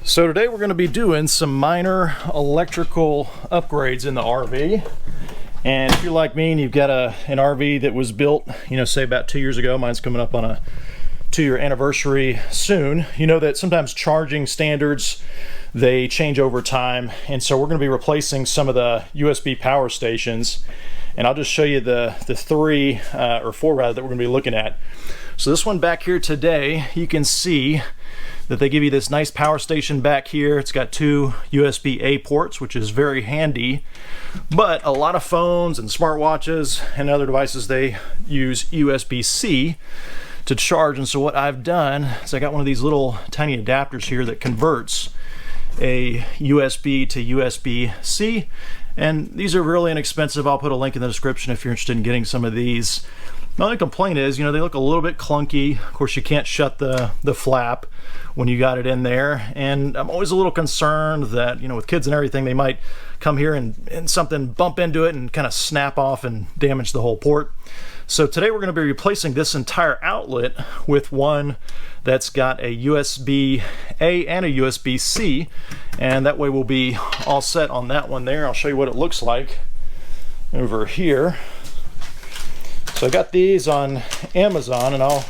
So today we're going to be doing some minor electrical upgrades in the RV. And if you're like me and you've got an RV that was built, say about 2 years ago, mine's coming up on a 2-year anniversary soon, you know that sometimes charging standards, they change over time. And so we're going to be replacing some of the USB power stations. And I'll just show you the 3 or 4 rather that we're going to be looking at. So this one back here today, you can see that they give you this nice power station back here. It's got 2 USB-A ports, which is very handy. But a lot of phones and smartwatches and other devices, they use USB-C to charge. And so what I've done is I got one of these little tiny adapters here that converts a USB to USB-C. And these are really inexpensive. I'll put a link in the description if you're interested in getting some of these. My only complaint is, they look a little bit clunky. Of course, you can't shut the flap when you got it in there. And I'm always a little concerned that, with kids and everything, they might come here and something bump into it and kind of snap off and damage the whole port. So today we're going to be replacing this entire outlet with one that's got a USB-A and a USB-C. And that way we'll be all set on that one there. I'll show you what it looks like over here. So I got these on Amazon, and I'll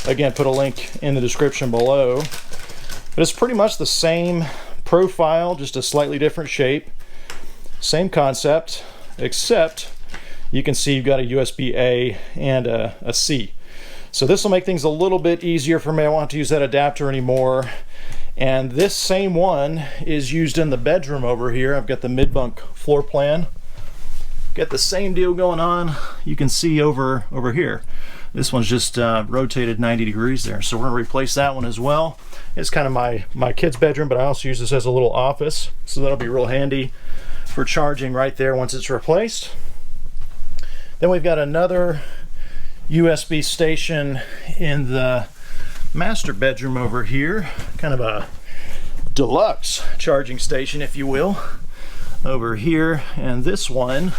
again put a link in the description below. But it's pretty much the same profile, just a slightly different shape. Same concept, except you can see you've got a USB-A and a C. So this will make things a little bit easier for me. I won't have to use that adapter anymore. And this same one is used in the bedroom over here. I've got the mid-bunk floor plan. Got the same deal going on. You can see over here. This one's just rotated 90 degrees there. So we're gonna replace that one as well. It's kind of my kid's bedroom, but I also use this as a little office. So that'll be real handy for charging right there once it's replaced. Then we've got another USB station in the master bedroom over here. Kind of a deluxe charging station, if you will, over here. And this one,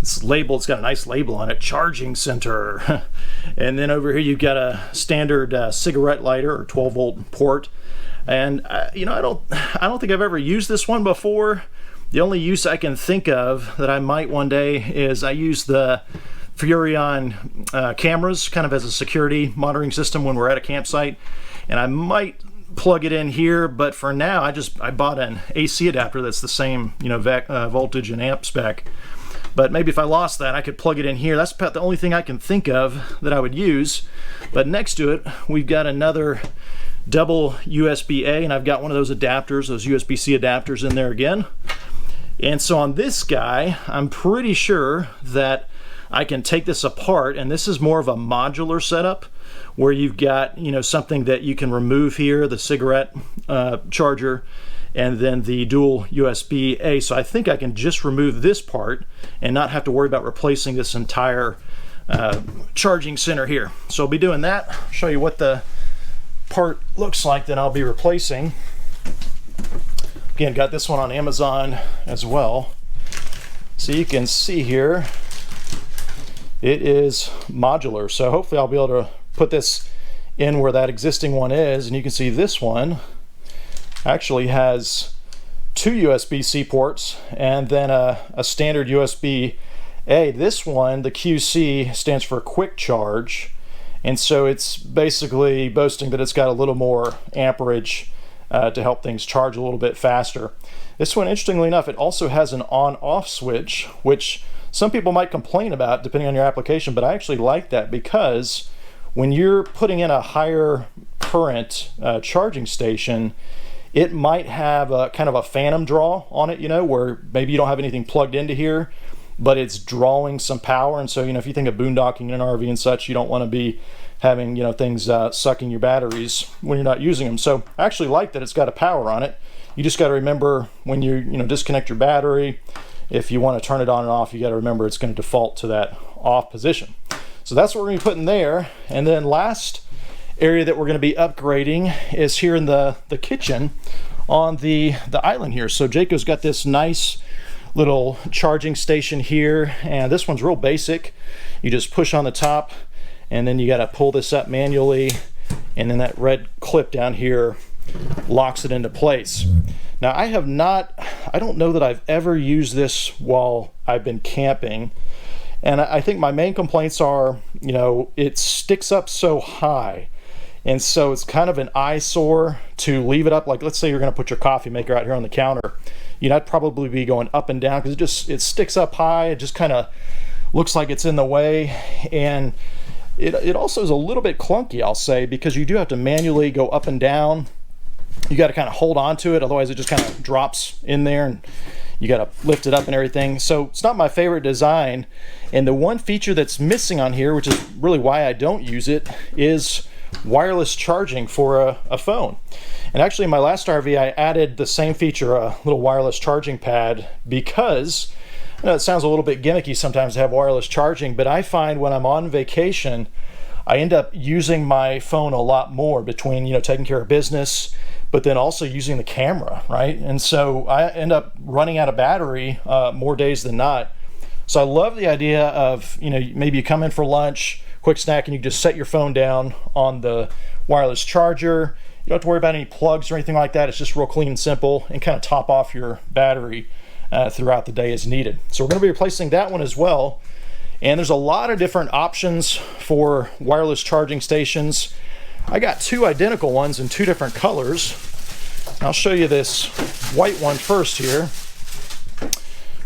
it's labeled, it's got a nice label on it, charging center. And then over here you've got a standard cigarette lighter or 12-volt port. And I don't think I've ever used this one before. The only use I can think of that I might one day is I use the Furrion cameras kind of as a security monitoring system when we're at a campsite, and I might plug it in here, but for now I bought an AC adapter that's the same voltage and amp spec. But maybe if I lost that, I could plug it in here. That's about the only thing I can think of that I would use. But next to it, we've got another double USB-A, and I've got one of those adapters, those USB-C adapters in there again. And so on this guy, I'm pretty sure that I can take this apart, and this is more of a modular setup where you've got, something that you can remove here, the cigarette charger, and then the dual USB-A. So I think I can just remove this part and not have to worry about replacing this entire charging center here. So I'll be doing that. I'll show you what the part looks like that I'll be replacing. Again, got this one on Amazon as well. So you can see here, it is modular. So hopefully I'll be able to put this in where that existing one is. And you can see this one actually has 2 USB-C ports and then a standard USB-A. This one, the QC, stands for quick charge, and so it's basically boasting that it's got a little more amperage to help things charge a little bit faster. This one, interestingly enough, it also has an on-off switch, which some people might complain about depending on your application, but I actually like that because when you're putting in a higher current charging station, it might have a kind of a phantom draw on it, where maybe you don't have anything plugged into here, but it's drawing some power. And so, if you think of boondocking in an RV and such, you don't want to be having, things sucking your batteries when you're not using them. So I actually like that it's got a power on it. You just got to remember when you, disconnect your battery, if you want to turn it on and off, you got to remember it's going to default to that off position. So that's what we're going to be putting there. And then last area that we're going to be upgrading is here in the kitchen on the island here. So Jayco's got this nice little charging station here, and this one's real basic. You just push on the top, and then you got to pull this up manually, and then that red clip down here locks it into place. Now I don't know that I've ever used this while I've been camping. And I think my main complaints are, you know, it sticks up so high. And so it's kind of an eyesore to leave it up. Like, let's say you're going to put your coffee maker out here on the counter. You know, I'd probably be going up and down because it sticks up high. It just kind of looks like it's in the way. And it also is a little bit clunky, I'll say, because you do have to manually go up and down. You got to kind of hold on to it, otherwise it just kind of drops in there and you got to lift it up and everything. So it's not my favorite design. And the one feature that's missing on here, which is really why I don't use it, is wireless charging for a phone. And actually in my last RV I added the same feature, a little wireless charging pad, because I know it sounds a little bit gimmicky sometimes to have wireless charging, but I find when I'm on vacation I end up using my phone a lot more between, you know, taking care of business, but then also using the camera, right? And so I end up running out of battery more days than not. So I love the idea of, you know, maybe you come in for lunch, quick snack, and you just set your phone down on the wireless charger. You don't have to worry about any plugs or anything like that. It's just real clean and simple, and kind of top off your battery throughout the day as needed. So we're going to be replacing that one as well. And there's a lot of different options for wireless charging stations. I got two identical ones in two different colors. I'll show you this white one first here.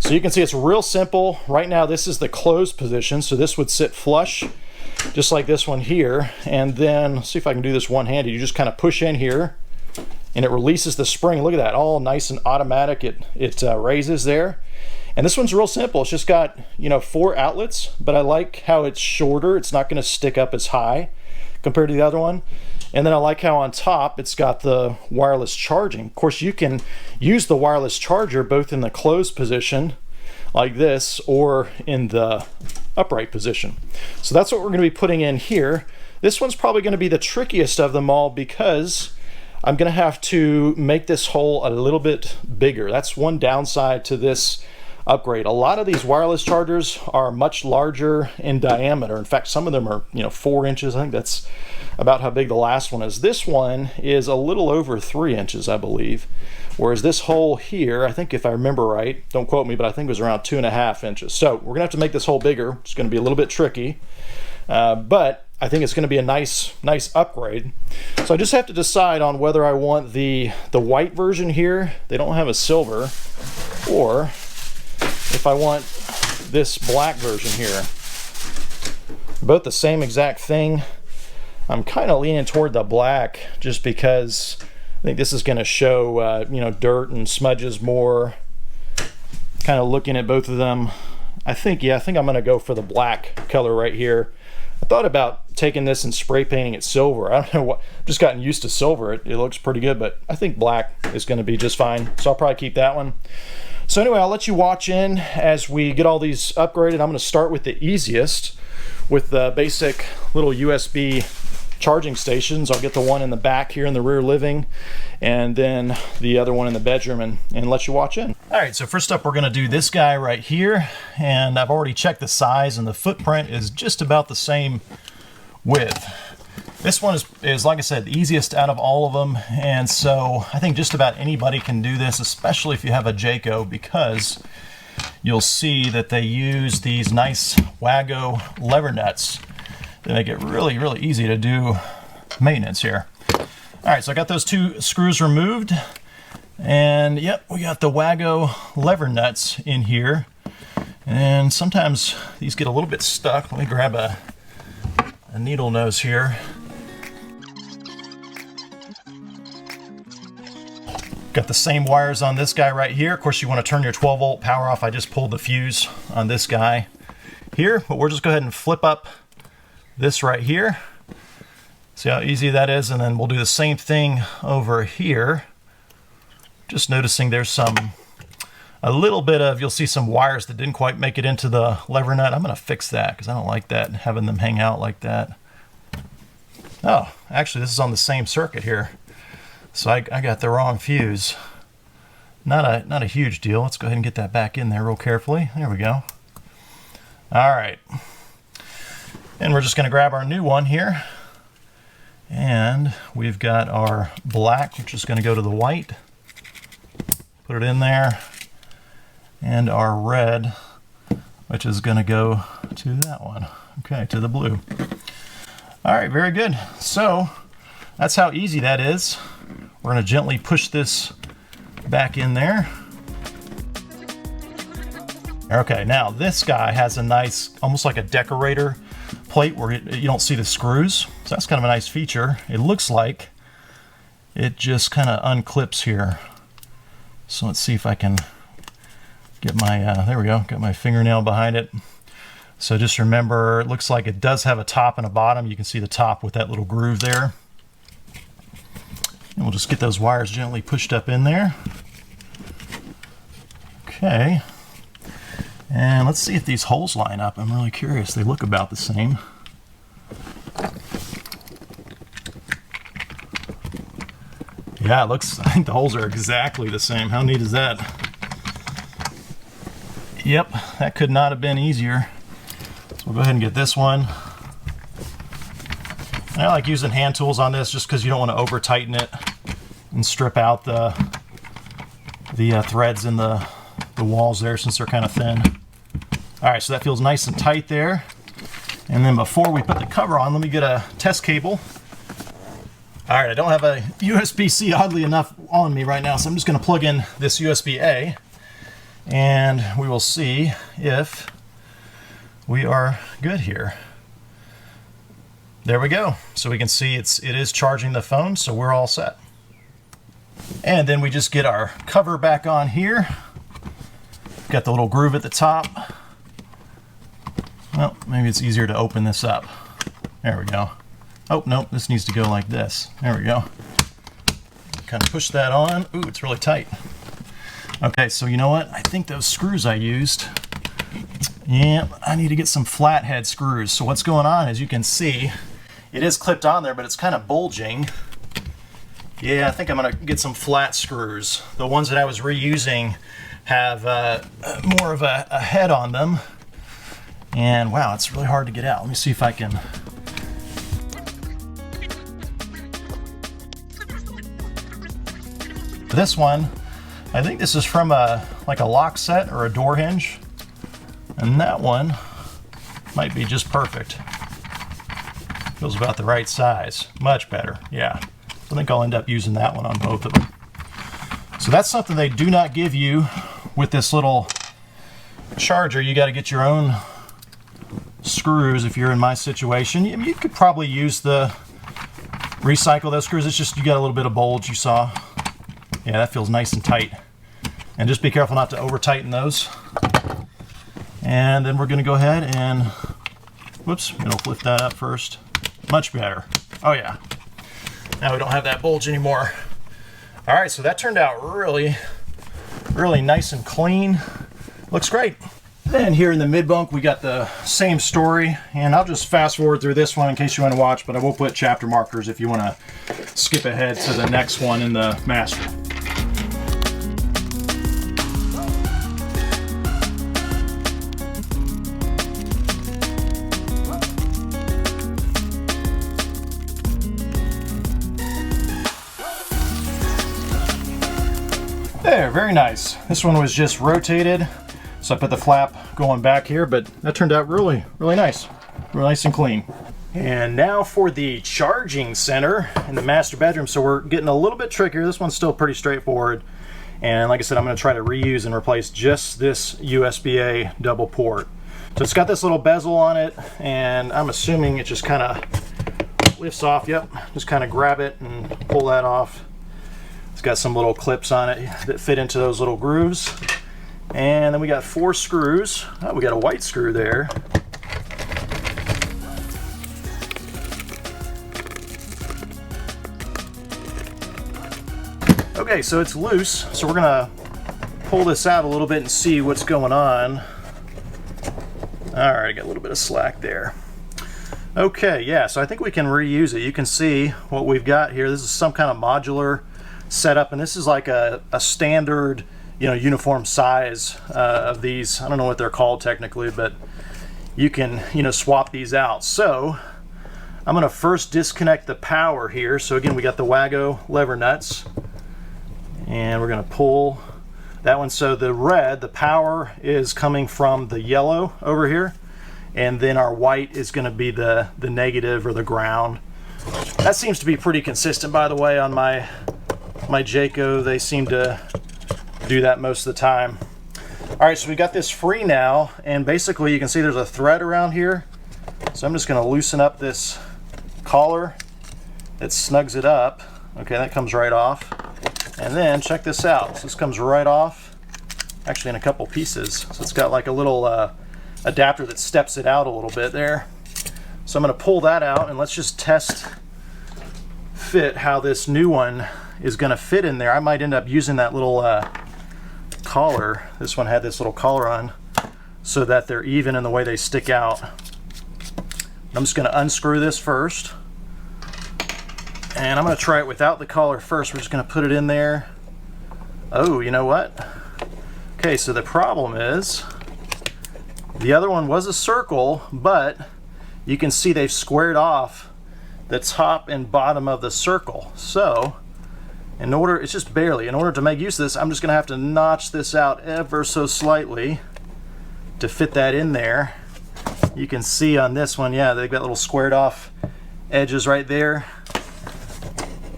So you can see it's real simple. Right now this is the closed position, so this would sit flush just like this one here. And then let's see if I can do this one-handed. You just kind of push in here and it releases the spring. Look at that, all nice and automatic. It raises there. And this one's real simple. It's just got, you know, 4 outlets, but I like how it's shorter. It's not going to stick up as high compared to the other one. And then I like how on top it's got the wireless charging. Of course, you can use the wireless charger both in the closed position like this or in the upright position. So that's what we're going to be putting in here. This one's probably going to be the trickiest of them all because I'm going to have to make this hole a little bit bigger. That's one downside to this upgrade. A lot of these wireless chargers are much larger in diameter. In fact, some of them are, you know, 4 inches. I think that's about how big the last one is. This one is a little over 3 inches, I believe. Whereas this hole here, I think if I remember right, don't quote me, but I think it was around 2.5 inches. So we're gonna have to make this hole bigger. It's gonna be a little bit tricky, but I think it's gonna be a nice upgrade. So I just have to decide on whether I want the white version here. They don't have a silver, or if I want this black version here. Both the same exact thing. I'm kind of leaning toward the black just because I think this is going to show you know, dirt and smudges more. Kind of looking at both of them, I think I'm going to go for the black color right here. I thought about taking this and spray painting it silver. I don't know what, just gotten used to silver. It looks pretty good, but I think black is going to be just fine. So I'll probably keep that one. So anyway, I'll let you watch in as we get all these upgraded. I'm going to start with the easiest, with the basic little USB charging stations. I'll get the one in the back here in the rear living, and then the other one in the bedroom, and let you watch in. All right, so first up we're going to do this guy right here, and I've already checked the size, and the footprint is just about the same width. This one is like I said, the easiest out of all of them, and so I think just about anybody can do this, especially if you have a Jayco, because you'll see that they use these nice Wago lever nuts that make it really, really easy to do maintenance here. All right, so I got those 2 screws removed, and yep, we got the Wago lever nuts in here, and sometimes these get a little bit stuck. Let me grab a needle nose here. Got the same wires on this guy right here. Of course, you want to turn your 12-volt power off. I just pulled the fuse on this guy here, but we'll just go ahead and flip up this right here. See how easy that is, and then we'll do the same thing over here. Just noticing there's a little bit of, you'll see some wires that didn't quite make it into the lever nut. I'm going to fix that because I don't like that, having them hang out like that. Oh, actually this is on the same circuit here. So I got the wrong fuse. Not a huge deal. Let's go ahead and get that back in there real carefully. There we go. All right. And we're just going to grab our new one here. And we've got our black, which is going to go to the white. Put it in there. And our red, which is going to go to that one. Okay, to the blue. All right, very good. So that's how easy that is. We're going to gently push this back in there. Okay, now this guy has a nice, almost like a decorator plate where you don't see the screws. So that's kind of a nice feature. It looks like it just kind of unclips here. So let's see if I can get my, there we go, got my fingernail behind it. So just remember, it looks like it does have a top and a bottom. You can see the top with that little groove there. And we'll just get those wires gently pushed up in there. Okay. And let's see if these holes line up. I'm really curious. They look about the same. Yeah, it looks, I think the holes are exactly the same. How neat is that? Yep, that could not have been easier. So we'll go ahead and get this one. And I like using hand tools on this just because you don't want to over tighten it and strip out the threads in the walls there since they're kind of thin. All right, so that feels nice and tight there. And then before we put the cover on, let me get a test cable. All right, I don't have a USB-C oddly enough on me right now, so I'm just going to plug in this USB-A and we will see if we are good here. There we go. So we can see it is charging the phone, so we're all set. And then we just get our cover back on here. Got the little groove at the top. Well, maybe it's easier to open this up. There we go. Oh, nope, this needs to go like this. There we go. Kind of push that on. Ooh, it's really tight. Okay, so you know what? I think those screws I used, yeah, I need to get some flathead screws. So what's going on, as you can see, it is clipped on there, but it's kind of bulging. Yeah, I think I'm gonna get some flat screws. The ones that I was reusing have more of a head on them. And wow, it's really hard to get out. Let me see if I can. This one, I think this is from like a lock set or a door hinge. And that one might be just perfect. Feels about the right size. Much better, yeah. I think I'll end up using that one on both of them. So that's something they do not give you with this little charger. You got to get your own screws if you're in my situation. You could probably use recycle those screws. It's just you got a little bit of bulge, you saw. Yeah, that feels nice and tight. And just be careful not to over tighten those. And then we're going to go ahead and, whoops, I'm going to lift that up first. Much better. Oh yeah. Now we don't have that bulge anymore. All right, so that turned out really, really nice and clean. Looks great. Then here in the mid bunk, we got the same story, and I'll just fast forward through this one in case you want to watch, but I will put chapter markers if you want to skip ahead to the next one in the master. There, very nice. This one was just rotated, so I put the flap going back here, but that turned out really, really nice. Really nice and clean. And now for the charging center in the master bedroom. So we're getting a little bit trickier. This one's still pretty straightforward. And like I said, I'm going to try to reuse and replace just this USB-A double port. So it's got this little bezel on it, and I'm assuming it just kind of lifts off. Yep, just kind of grab it and pull that off. It's got some little clips on it that fit into those little grooves. And then we got 4 screws. Oh, we got a white screw there. Okay, so it's loose. So we're gonna pull this out a little bit and see what's going on. All right, I got a little bit of slack there. Okay, yeah, so I think we can reuse it. You can see what we've got here. This is some kind of modular setup, and this is like a standard, you know, uniform size of these. I don't know what they're called technically, but you can, you know, swap these out. So I'm going to first disconnect the power here. So again, we got the Wago lever nuts, and we're going to pull that one. So the red, the power, is coming from the yellow over here, and then our white is going to be the negative or the ground. That seems to be pretty consistent, by the way, on my Jayco. They seem to do that most of the time. All right, so we got this free now, and basically you can see there's a thread around here. So I'm just going to loosen up this collar. It snugs it up. Okay, that comes right off. And then check this out. So this comes right off, actually in a couple pieces. So it's got like a little adapter that steps it out a little bit there. So I'm going to pull that out, and let's just test fit how this new one is going to fit in there. I might end up using that little collar. This one had this little collar on so that they're even in the way they stick out. I'm just going to unscrew this first, and I'm going to try it without the collar first. We're just going to put it in there. Oh, you know what? Okay, so the problem is the other one was a circle, but you can see they've squared off the top and bottom of the circle. So in order, it's just barely, in order to make use of this, I'm just going to have to notch this out ever so slightly to fit that in there. You can see on this one, yeah, they've got little squared off edges right there.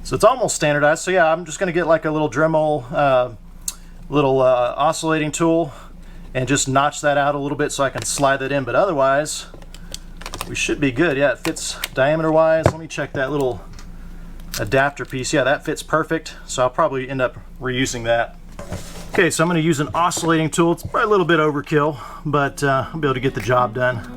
So it's almost standardized. So yeah, I'm just going to get like a little Dremel, oscillating tool, and just notch that out a little bit so I can slide that in. But otherwise, we should be good. Yeah, it fits diameter wise. Let me check that little adapter piece. Yeah, that fits perfect. So I'll probably end up reusing that. Okay, so I'm going to use an oscillating tool. It's probably a little bit overkill, but I'll be able to get the job done.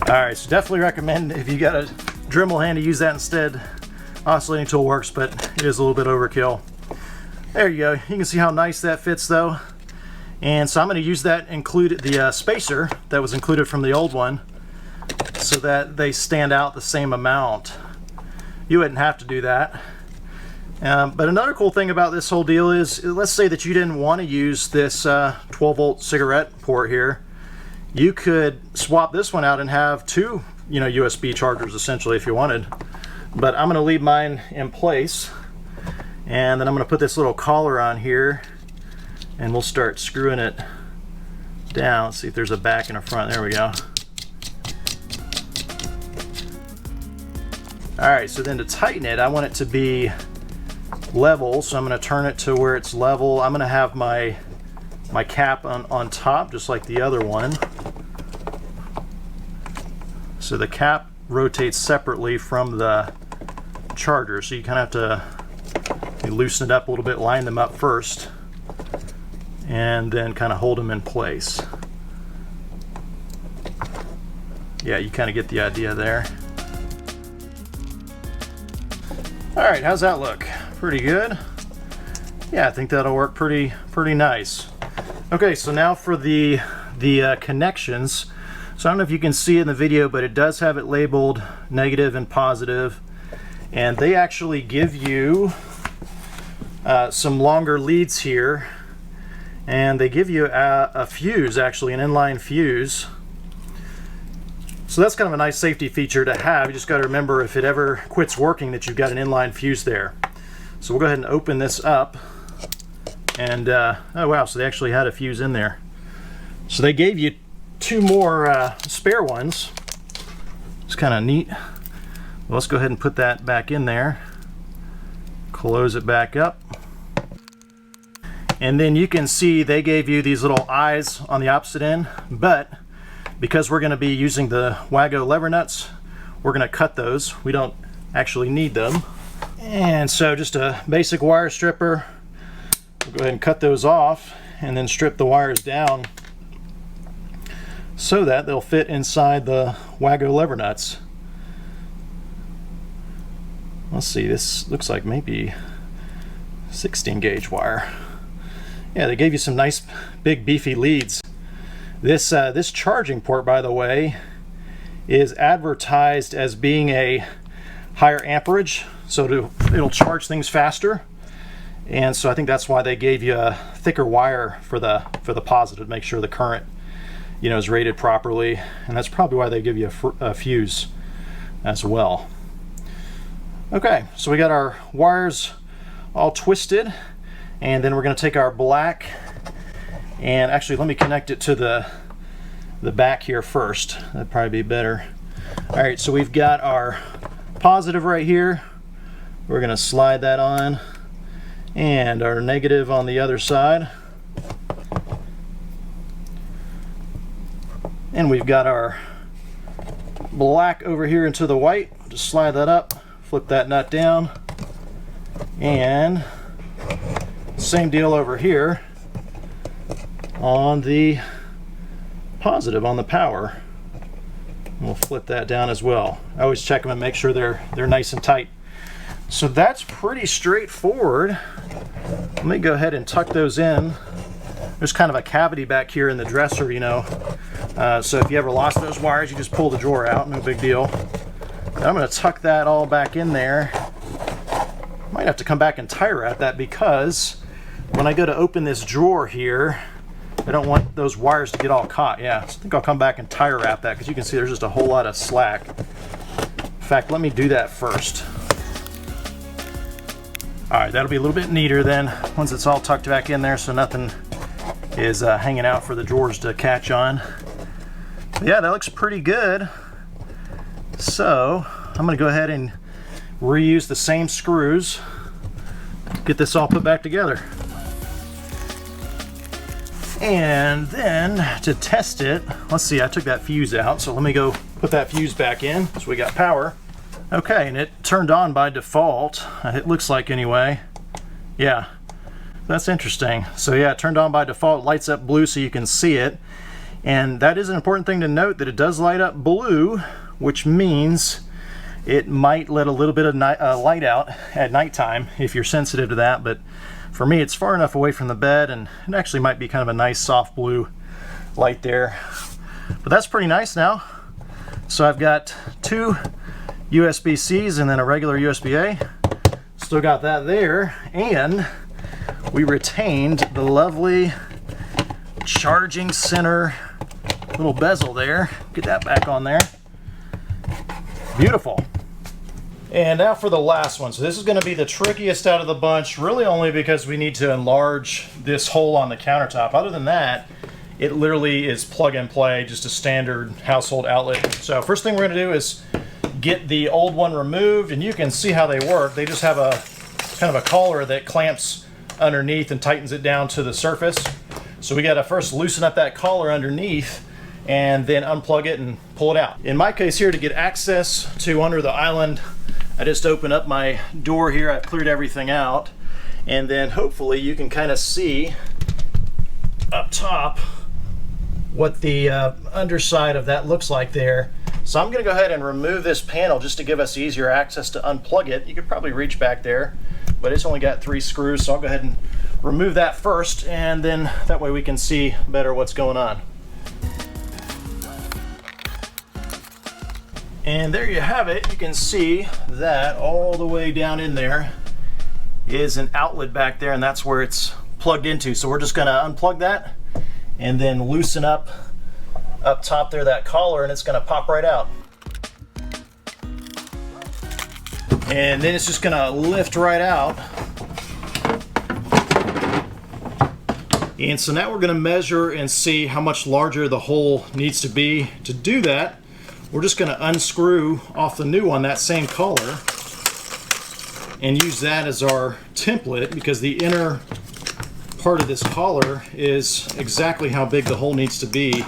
Alright, so definitely recommend, if you got a Dremel hand, to use that instead. Oscillating tool works, but it is a little bit overkill. There you go. You can see how nice that fits though. And so I'm going to use that included, the spacer that was included from the old one, so that they stand out the same amount. You wouldn't have to do that. But another cool thing about this whole deal is, let's say that you didn't want to use this 12-volt cigarette port here. You could swap this one out and have two, USB chargers essentially if you wanted. But I'm going to leave mine in place, and then I'm going to put this little collar on here, and we'll start screwing it down. Let's see if there's a back and a front. There we go. Alright, so then to tighten it, I want it to be level, so I'm going to turn it to where it's level. I'm going to have my cap on top, just like the other one. So the cap rotates separately from the charger, so you kind of have to loosen it up a little bit, line them up first, and then kind of hold them in place. Yeah, you kind of get the idea there. Alright, how's that look? Pretty good? Yeah, I think that'll work pretty nice. Okay, so now for the connections. So I don't know if you can see it in the video, but it does have it labeled negative and positive. And they actually give you some longer leads here. And they give you a fuse, actually, an inline fuse. So that's kind of a nice safety feature to have. You just got to remember, if it ever quits working, that you've got an inline fuse there. So we'll go ahead and open this up. And oh wow, so they actually had a fuse in there. So they gave you two more spare ones. It's kind of neat. Well, let's go ahead and put that back in there. Close it back up. And then you can see they gave you these little eyes on the opposite end, but because we're going to be using the Wago lever nuts, we're going to cut those. We don't actually need them. And so just a basic wire stripper. We'll go ahead and cut those off and then strip the wires down so that they'll fit inside the Wago lever nuts. Let's see, this looks like maybe 16 gauge wire. Yeah, they gave you some nice big beefy leads. This charging port, by the way, is advertised as being a higher amperage, so it'll charge things faster. And so I think that's why they gave you a thicker wire for the positive, to make sure the current is rated properly, and that's probably why they give you a fuse as well. Okay, so we got our wires all twisted, and then we're going to take our black, and actually let me connect it to the back here first. That'd probably be better. All right, so we've got our positive right here. We're going to slide that on, and our negative on the other side. And we've got our black over here into the white. Just slide that up, flip that nut down, and same deal over here on the positive, on the power. We'll flip that down as well. I always check them and make sure they're nice and tight. So that's pretty straightforward. Let me go ahead and tuck those in. There's kind of a cavity back here in the dresser, so if you ever lost those wires, you just pull the drawer out, no big deal. And I'm going to tuck that all back in there. Might have to come back and tie wrap that, because when I go to open this drawer here, I don't want those wires to get all caught. Yeah, so I think I'll come back and tie wrap that, because you can see there's just a whole lot of slack. In fact, let me do that first. Alright, that'll be a little bit neater then, once it's all tucked back in there, so nothing is hanging out for the drawers to catch on. But yeah, that looks pretty good. So I'm going to go ahead and reuse the same screws, get this all put back together. And then to test it, let's see, I took that fuse out, so let me go put that fuse back in. So we got power. Okay, and it turned on by default. It looks like, anyway. Yeah, that's interesting. So yeah, it turned on by default, lights up blue so you can see it. And that is an important thing to note, that it does light up blue, which means it might let a little bit of light out at nighttime if you're sensitive to that. But for me, it's far enough away from the bed, and it actually might be kind of a nice soft blue light there. But that's pretty nice now. So I've got two USB-Cs and then a regular USB-A. Still got that there, and we retained the lovely charging center little bezel there. Get that back on there. Beautiful. And now for the last one. So this is going to be the trickiest out of the bunch, really only because we need to enlarge this hole on the countertop. Other than that, it literally is plug and play, just a standard household outlet. So first thing we're going to do is get the old one removed, and you can see how they work. They just have a kind of a collar that clamps underneath and tightens it down to the surface. So we got to first loosen up that collar underneath and then unplug it and pull it out. In my case here, to get access to under the island, I just open up my door here. I've cleared everything out, and then hopefully you can kind of see up top what the underside of that looks like there. So I'm going to go ahead and remove this panel just to give us easier access to unplug it. You could probably reach back there, but it's only got 3 screws, so I'll go ahead and remove that first, and then that way we can see better what's going on. And there you have it. You can see that all the way down in there is an outlet back there, and that's where it's plugged into. So we're just going to unplug that and then loosen up top there that collar, and it's going to pop right out. And then it's just going to lift right out. And so now we're going to measure and see how much larger the hole needs to be. To do that, we're just going to unscrew off the new one, that same collar, and use that as our template, because the inner part of this collar is exactly how big the hole needs to be,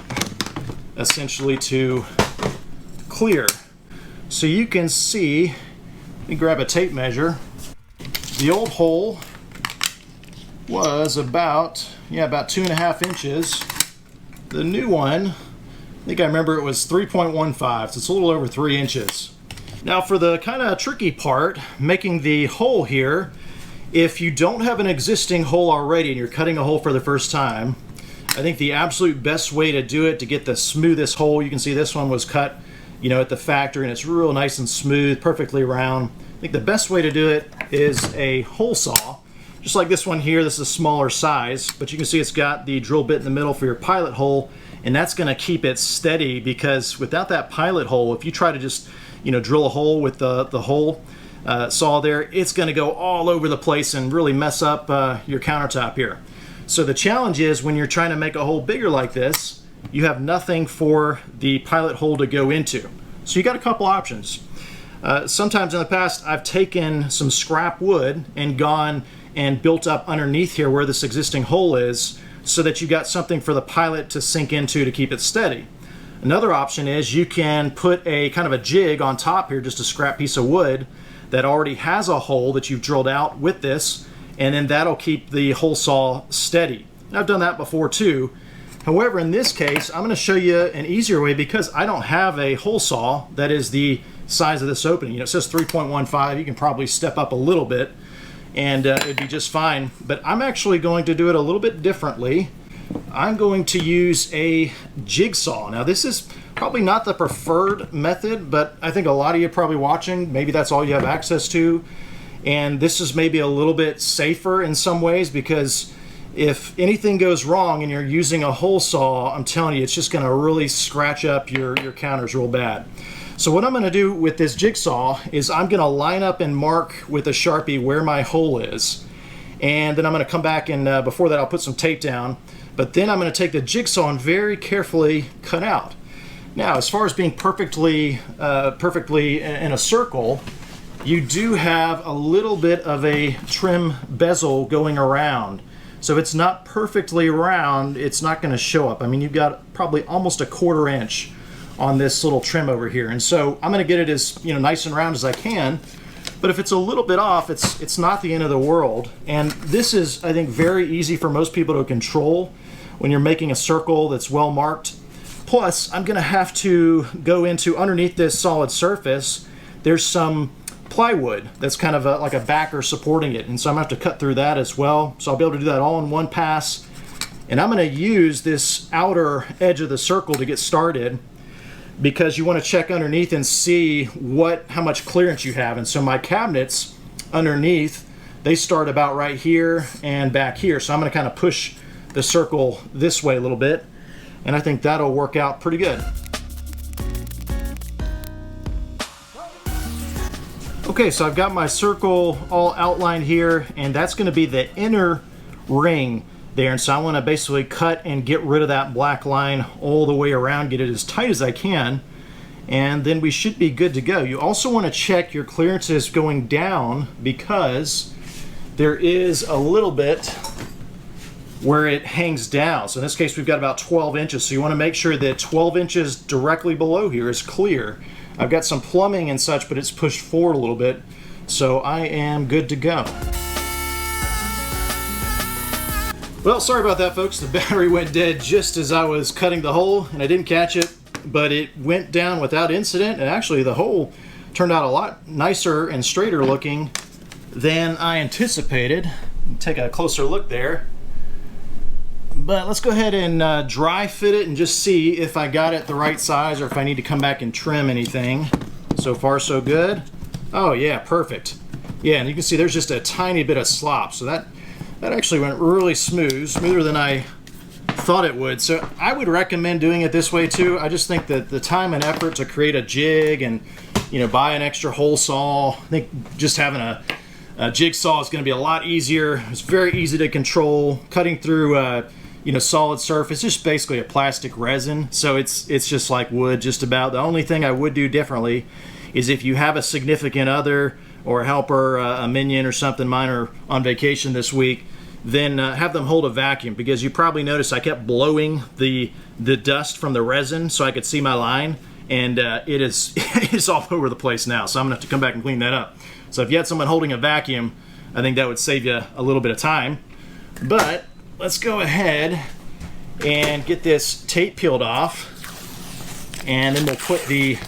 essentially, to clear. So you can see, let me grab a tape measure. The old hole was about 2.5 inches. The new one, I think I remember it was 3.15, so it's a little over 3 inches. Now for the kind of tricky part, making the hole here, if you don't have an existing hole already and you're cutting a hole for the first time, I think the absolute best way to do it, to get the smoothest hole, you can see this one was cut, at the factory, and it's real nice and smooth, perfectly round. I think the best way to do it is a hole saw. Just like this one here, this is a smaller size, but you can see it's got the drill bit in the middle for your pilot hole, and that's going to keep it steady, because without that pilot hole, if you try to just drill a hole with the hole saw there, it's going to go all over the place and really mess up your countertop here. So the challenge is, when you're trying to make a hole bigger like this, you have nothing for the pilot hole to go into. So you got a couple options. Sometimes in the past, I've taken some scrap wood and gone and built up underneath here where this existing hole is, so that you got something for the pilot to sink into to keep it steady. Another option is you can put a kind of a jig on top here, just a scrap piece of wood that already has a hole that you've drilled out with this, and then that'll keep the hole saw steady. I've done that before too. However, in this case, I'm going to show you an easier way, because I don't have a hole saw that is the size of this opening. It says 3.15. You can probably step up a little bit and it'd be just fine. But I'm actually going to do it a little bit differently. I'm going to use a jigsaw. Now, this is probably not the preferred method, but I think a lot of you probably watching, maybe that's all you have access to. And this is maybe a little bit safer in some ways, because if anything goes wrong and you're using a hole saw, I'm telling you, it's just going to really scratch up your counters real bad. So what I'm going to do with this jigsaw is I'm going to line up and mark with a Sharpie where my hole is. And then I'm going to come back and before that I'll put some tape down. But then I'm going to take the jigsaw and very carefully cut out. Now, as far as being perfectly in a circle, you do have a little bit of a trim bezel going around. So if it's not perfectly round, it's not going to show up. I mean, you've got probably almost a 1/4 inch on this little trim over here. And so I'm going to get it as nice and round as I can. But if it's a little bit off, it's not the end of the world. And this is, I think, very easy for most people to control when you're making a circle that's well marked. Plus, I'm going to have to go into underneath this solid surface. There's some plywood that's kind of like a backer supporting it, and so I'm going to have to cut through that as well. So I'll be able to do that all in one pass. And I'm going to use this outer edge of the circle to get started, because you want to check underneath and see how much clearance you have. And so my cabinets underneath, they start about right here and back here. So I'm going to kind of push the circle this way a little bit, and I think that'll work out pretty good. Okay, so I've got my circle all outlined here, and that's going to be the inner ring there. And so I want to basically cut and get rid of that black line all the way around, get it as tight as I can, and then we should be good to go. You also want to check your clearances going down, because there is a little bit where it hangs down. So in this case, we've got about 12 inches. So you want to make sure that 12 inches directly below here is clear. I've got some plumbing and such, but it's pushed forward a little bit. So I am good to go. Well, sorry about that, folks. The battery went dead just as I was cutting the hole, and I didn't catch it, but it went down without incident. And actually, the hole turned out a lot nicer and straighter looking than I anticipated. Take a closer look there. But let's go ahead and dry fit it and just see if I got it the right size, or if I need to come back and trim anything. So far, so good. Oh yeah, perfect. Yeah, and you can see there's just a tiny bit of slop. So that actually went really smooth, smoother than I thought it would. So I would recommend doing it this way too. I just think that the time and effort to create a jig and buy an extra hole saw, I think just having a jigsaw is going to be a lot easier. It's very easy to control. Cutting through solid surface, just basically a plastic resin, so it's just like wood just about. The only thing I would do differently is if you have a significant other or a helper, a minion or something minor on vacation this week, then have them hold a vacuum, because you probably noticed I kept blowing the dust from the resin so I could see my line, and it is all over the place now. So I'm gonna have to come back and clean that up. So if you had someone holding a vacuum, I think that would save you a little bit of time. But let's go ahead and get this tape peeled off, and then we'll put the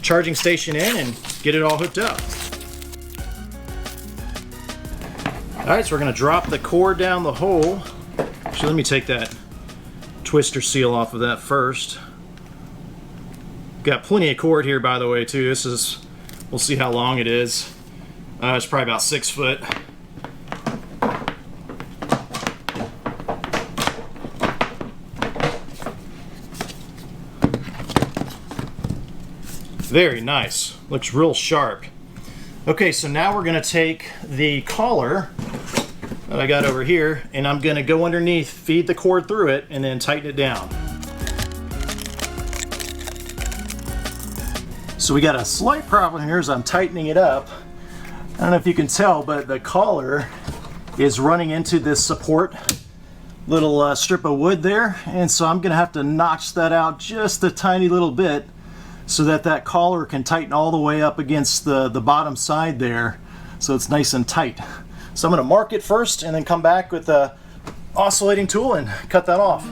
charging station in and get it all hooked up. All right, so we're going to drop the cord down the hole. Actually, let me take that twister seal off of that first. Got plenty of cord here, by the way, too. We'll see how long it is. It's probably about 6 foot. Very nice. Looks real sharp. Okay, so now we're going to take the collar that I got over here, and I'm going to go underneath, feed the cord through it, and then tighten it down. So we got a slight problem here as I'm tightening it up. I don't know if you can tell, but the collar is running into this support little strip of wood there, and so I'm going to have to notch that out just a tiny little bit so that that collar can tighten all the way up against the bottom side there, so it's nice and tight. So I'm going to mark it first and then come back with the oscillating tool and cut that off.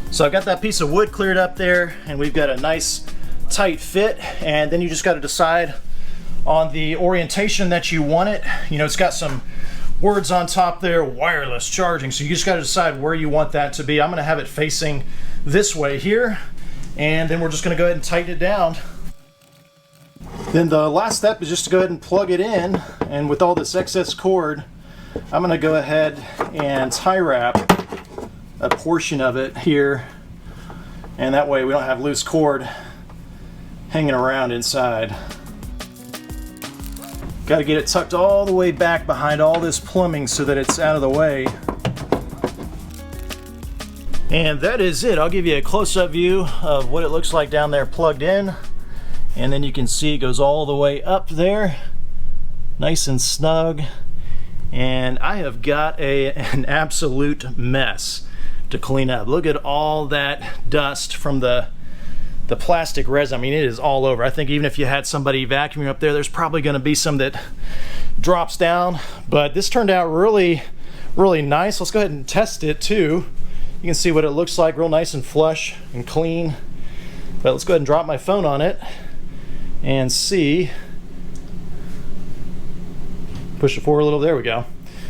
So I've got that piece of wood cleared up there, and we've got a nice tight fit, and then you just got to decide on the orientation that you want it. You know, it's got some words on top there, wireless charging, so you just got to decide where you want that to be. I'm going to have it facing this way here, and then we're just going to go ahead and tighten it down. Then the last step is just to go ahead and plug it in, and with all this excess cord, I'm going to go ahead and tie wrap a portion of it here, and that way we don't have loose cord hanging around inside. Got to get it tucked all the way back behind all this plumbing so that it's out of the way. And that is it. I'll give you a close-up view of what it looks like down there plugged in, and then you can see it goes all the way up there, nice and snug. And I have got an absolute mess to clean up. Look at all that dust from the plastic resin. I mean, it is all over. I think even if you had somebody vacuuming up there, there's probably going to be some that drops down, but this turned out really nice. Let's go ahead and test it too. You can see what it looks like, real nice and flush and clean. But let's go ahead and drop my phone on it and see. Push it forward a little. There we go.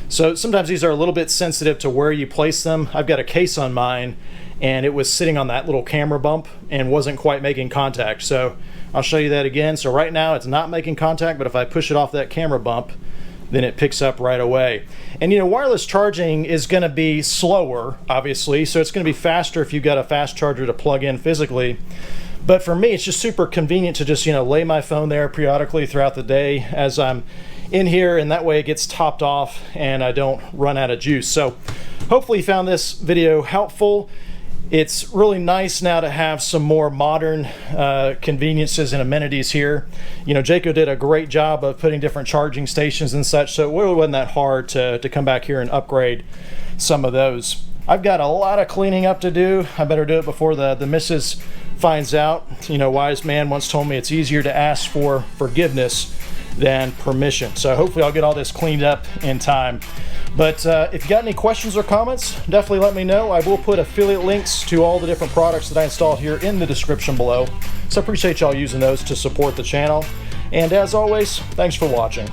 So sometimes these are a little bit sensitive to where you place them. I've got a case on mine, and it was sitting on that little camera bump and wasn't quite making contact. So I'll show you that again. So right now it's not making contact, but if I push it off that camera bump, then it picks up right away. And you know, wireless charging is going to be slower, obviously, so it's going to be faster if you've got a fast charger to plug in physically. But for me, it's just super convenient to just, you know, lay my phone there periodically throughout the day as I'm in here, and that way it gets topped off and I don't run out of juice. So hopefully you found this video helpful. It's really nice now to have some more modern conveniences and amenities here. You know, Jayco did a great job of putting different charging stations and such, so it really wasn't that hard to come back here and upgrade some of those. I've got a lot of cleaning up to do. I better do it before the missus finds out. You know, wise man once told me it's easier to ask for forgiveness than permission. So hopefully I'll get all this cleaned up in time. But if you got any questions or comments, definitely let me know. I will put affiliate links to all the different products that I installed here in the description below. So I appreciate y'all using those to support the channel. And as always, thanks for watching.